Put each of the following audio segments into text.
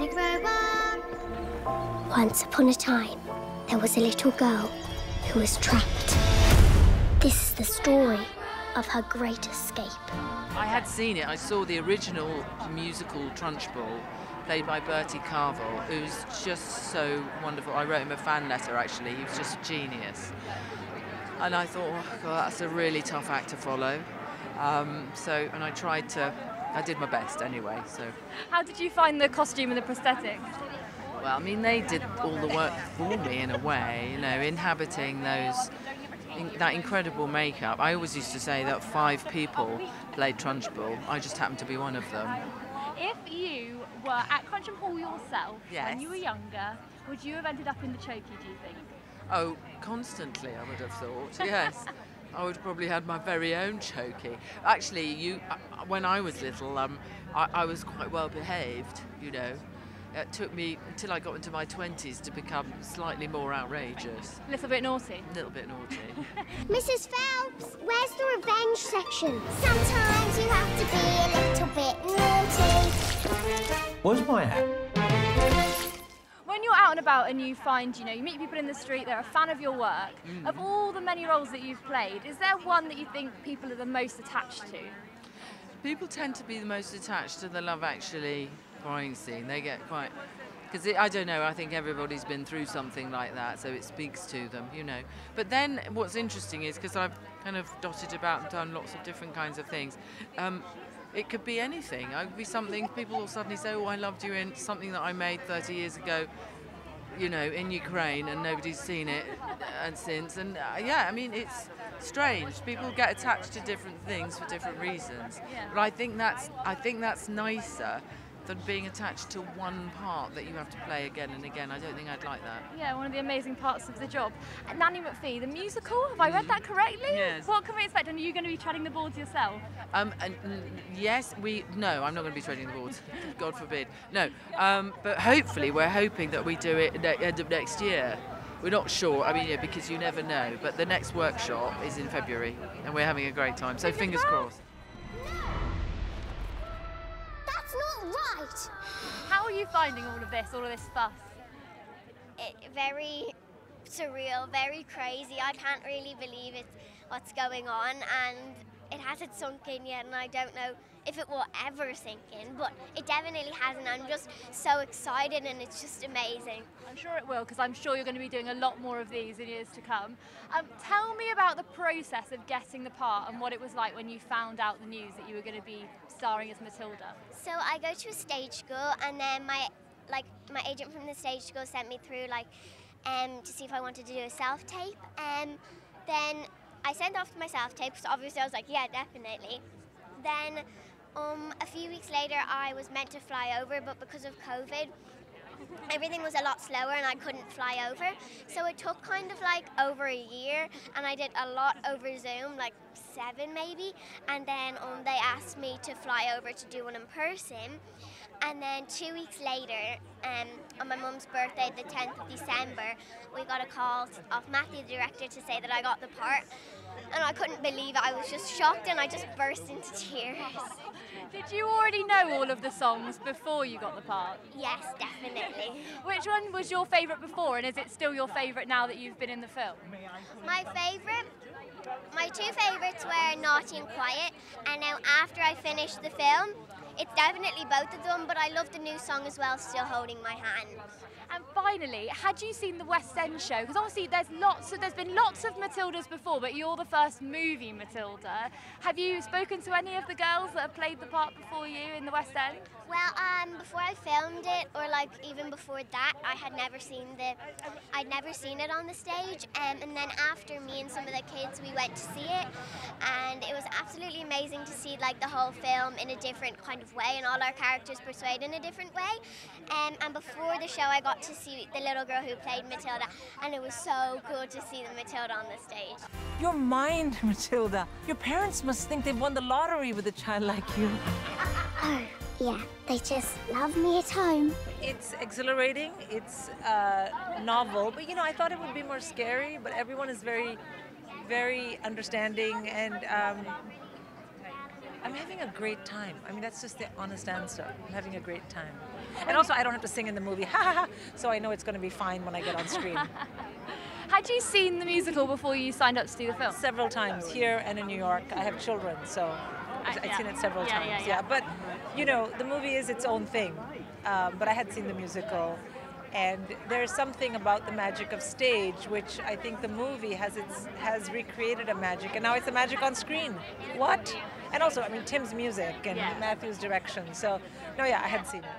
gonna grow up. Once upon a time, there was a little girl who was trapped. This is the story of her great escape. I had seen it. I saw the original musical Trunchbull, played by Bertie Carvel, who's just so wonderful. I wrote him a fan letter, actually. He was just a genius. And I thought, oh, God, that's a really tough act to follow. And I did my best anyway. So, how did you find the costume and the prosthetics? well, I mean, they did all the work for me in a way, you know, inhabiting that incredible makeup. I always used to say that 5 people played Trunchbull. I just happened to be one of them. If you were at Crunchbull Hall yourself when you were younger, would you have ended up in the chokey, do you think? Oh, constantly, I would have thought, yes. I would have probably had my very own chokey. Actually, when I was little, I was quite well behaved, you know. It took me until I got into my 20s to become slightly more outrageous. A little bit naughty? A little bit naughty. Mrs. Phelps, where's the revenge section? Sometimes you have to be a little bit naughty. Where's my hat? When you're out and about and you find, you meet people in the street, they're a fan of your work, of all the many roles that you've played, is there one that you think people are the most attached to? People tend to be the most attached to the Love Actually crying scene. They get quite... Because, I don't know, I think everybody's been through something like that, so it speaks to them, you know. But then what's interesting is, because I've kind of dotted about and done lots of different kinds of things, it could be anything. It could be something, people will suddenly say, oh, I loved you in something that I made 30 years ago, you know, in Ukraine, and nobody's seen it since. And yeah, I mean, it's strange. People get attached to different things for different reasons. Yeah. But I think that's nicer than being attached to one part that you have to play again and again. I don't think I'd like that. Yeah, one of the amazing parts of the job. Nanny McPhee, the musical, have I read that correctly? Yes. What can we expect? And are you going to be treading the boards yourself? Yes, no, I'm not going to be treading the boards. God forbid. No, but hopefully we're hoping that we do it at the end of next year. We're not sure, I mean, yeah, because you never know, but the next workshop is in February and we're having a great time, so fingers crossed. That's not right. How are you finding all of this fuss? Very surreal, very crazy. I can't really believe what's going on, and it hasn't sunk in yet, and I don't know if it will ever sink in, but it definitely hasn't. I'm just so excited, and it's just amazing. I'm sure it will, because I'm sure you're going to be doing a lot more of these in years to come. Tell me about the process of getting the part and what it was like when you found out the news that you were going to be starring as Matilda. So I go to a stage school, and then my agent from the stage school sent me through to see if I wanted to do a self-tape, and then I sent off my self-tape, so obviously I was like, yeah, definitely. Then a few weeks later I was meant to fly over, but because of COVID everything was a lot slower and I couldn't fly over, so it took kind of over a year, and I did a lot over Zoom, 7 maybe, and then they asked me to fly over to do one in person. And then 2 weeks later, on my mum's birthday, the 10th of December, we got a call off Matthew, the director, to say that I got the part. And I couldn't believe it. I was just shocked, and I just burst into tears. Did you already know all of the songs before you got the part? Yes, definitely. Which one was your favourite before, and is it still your favourite now that you've been in the film? My 2 favourites were Naughty and Quiet, and now after I finished the film, it's definitely both of them, but I love the new song as well, Still Holding My Hand. And finally, had you seen the West End show? Because obviously there's been lots of Matildas before, but you're the first movie Matilda. Have you spoken to any of the girls that have played the part before you in the West End? Well, before I filmed it, or even before that, I'd never seen it on the stage, and then after me and some of the kids, we went to see it, and it was absolutely amazing to see the whole film in a different kind of way, and all our characters portrayed in a different way. And before the show, I got to see the little girl who played Matilda, and it was so good to see the Matilda on the stage. Your mind, Matilda. Your parents must think they've won the lottery with a child like you. Oh, yeah, they just love me at home. It's exhilarating, it's novel, but I thought it would be more scary, but everyone is very, very understanding, and I'm having a great time. I mean, that's just the honest answer. I'm having a great time. And also, I don't have to sing in the movie, ha ha ha, so I know it's going to be fine when I get on screen. Had you seen the musical before you signed up to do the film? Several times, here and in New York. I have children, so I've seen it several times. Yeah, but, you know, the movie is its own thing. But I had seen the musical. And there's something about the magic of stage, which I think the movie has recreated a magic, and now it's a magic on screen. What? And also, I mean, Tim's music and Matthew's direction. So, no, yeah, I had seen it.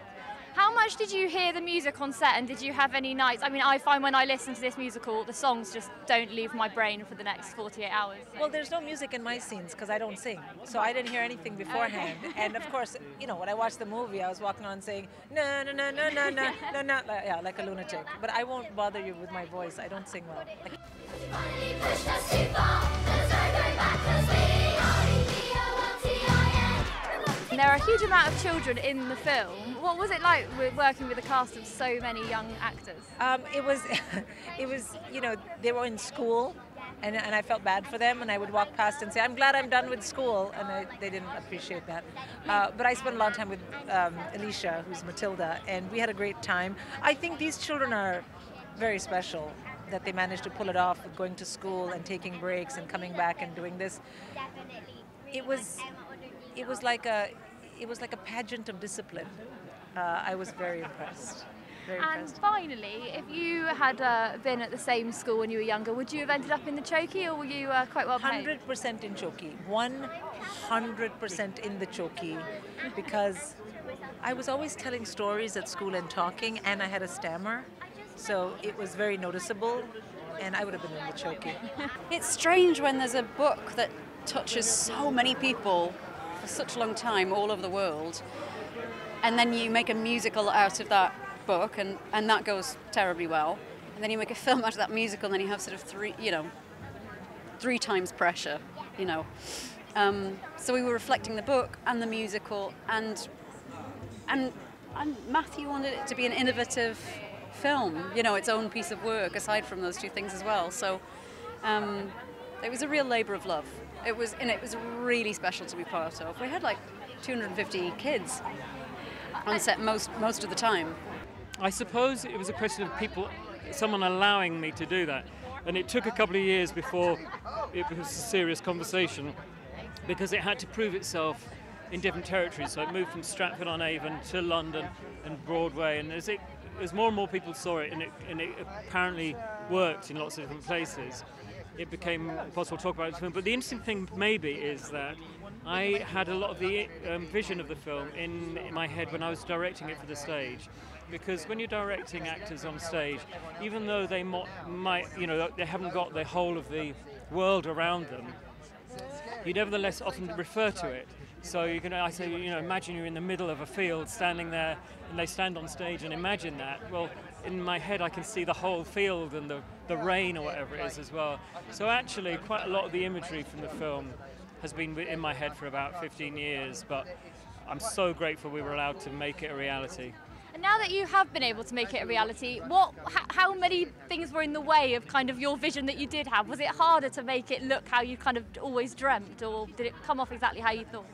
How much did you hear the music on set, and did you have any nights? I mean, I find when I listen to this musical, the songs just don't leave my brain for the next 48 hours. Well, there's no music in my scenes because I don't sing, so I didn't hear anything beforehand. And of course, you know, when I watched the movie, I was walking on saying no, no, no, no, no, no, no, no, yeah, like a lunatic. But I won't bother you with my voice. I don't sing well. There are a huge amount of children in the film. What was it like working with a cast of so many young actors? It was, you know, they were in school, and I felt bad for them, and I would walk past and say, I'm glad I'm done with school, and they didn't appreciate that. But I spent a lot of time with Alicia, who's Matilda, and we had a great time. I think these children are very special, that they managed to pull it off with going to school and taking breaks and coming back and doing this. It was like a pageant of discipline. I was very impressed. And finally, if you had been at the same school when you were younger, would you have ended up in the Chokey, or were you quite well paid? 100% in Chokey. 100% in the Chokey, because I was always telling stories at school and talking, and I had a stammer, so it was very noticeable, and I would have been in the Chokey. It's strange when there's a book that touches so many people for such a long time all over the world, and then you make a musical out of that book, and that goes terribly well, and then you make a film out of that musical, and then you have sort of three times pressure, you know. So we were reflecting the book and the musical, and Matthew wanted it to be an innovative film, you know, its own piece of work aside from those two things as well. So it was a real labour of love. It was really special to be part of. We had like 250 kids on set most of the time. I suppose it was a question of someone allowing me to do that. And it took a couple of years before it was a serious conversation, because it had to prove itself in different territories. So it moved from Stratford-on-Avon to London and Broadway. And as more and more people saw it, and it apparently worked in lots of different places, it became possible to talk about it. But the interesting thing maybe is that I had a lot of the vision of the film in my head when I was directing it for the stage. Because when you're directing actors on stage, even though they might, you know, they haven't got the whole of the world around them, you nevertheless often refer to it. So I say, you know, imagine you're in the middle of a field standing there, and they stand on stage and imagine that. Well, in my head I can see the whole field and the rain or whatever it is as well. So actually quite a lot of the imagery from the film has been in my head for about 15 years, but I'm so grateful we were allowed to make it a reality. And now that you have been able to make it a reality, how many things were in the way of kind of your vision that you did have? Was it harder to make it look how you kind of always dreamt, or did it come off exactly how you thought?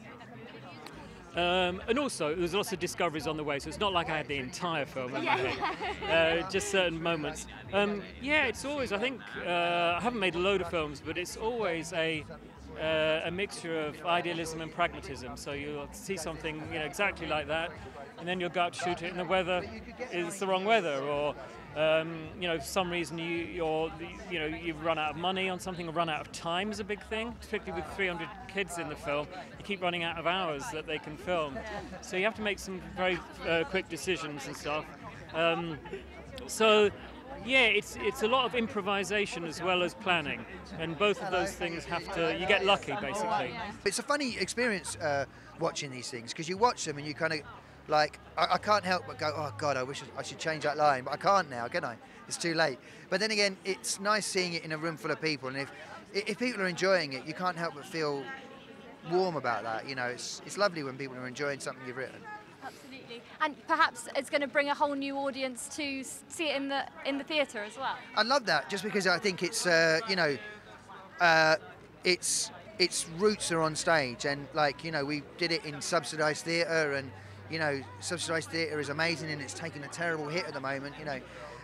And also, there's lots of discoveries on the way, so it's not like I had the entire film in my head, just certain moments. It's always, I think, I haven't made a load of films, but it's always a mixture of idealism and pragmatism. So you'll see something, you know, exactly like that, and then you'll go out to shoot it, and the weather is the wrong weather, or you know, for some reason you've run out of money on something, or run out of time is a big thing, particularly with 300 kids in the film. You keep running out of hours that they can film, so you have to make some very quick decisions and stuff. It's a lot of improvisation as well as planning, and both of those things you get lucky basically. It's a funny experience watching these things, because you watch them and you kind of like, I can't help but go, oh God, I wish I should change that line, but I can't now, can I? It's too late. But then again, it's nice seeing it in a room full of people, and if people are enjoying it, you can't help but feel warm about that. You know, it's lovely when people are enjoying something you've written. Absolutely. And perhaps it's going to bring a whole new audience to see it in the theatre as well. I love that, just because I think it's its roots are on stage, and like, you know, we did it in subsidised theatre, and you know, subsidised theatre is amazing, and it's taking a terrible hit at the moment, you know,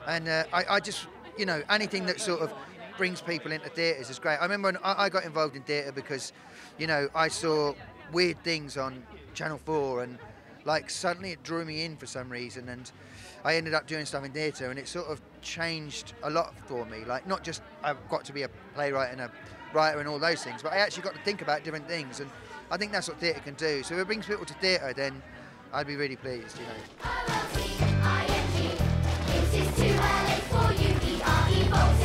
and I just, you know, anything that sort of brings people into theatres is great. I remember when I got involved in theatre because, you know, I saw weird things on Channel 4, and like suddenly it drew me in for some reason, and I ended up doing stuff in theatre, and it sort of changed a lot for me. Like, not just I've got to be a playwright and a writer and all those things, but I actually got to think about different things, and I think that's what theatre can do. So if it brings people to theatre, then I'd be really pleased, you know.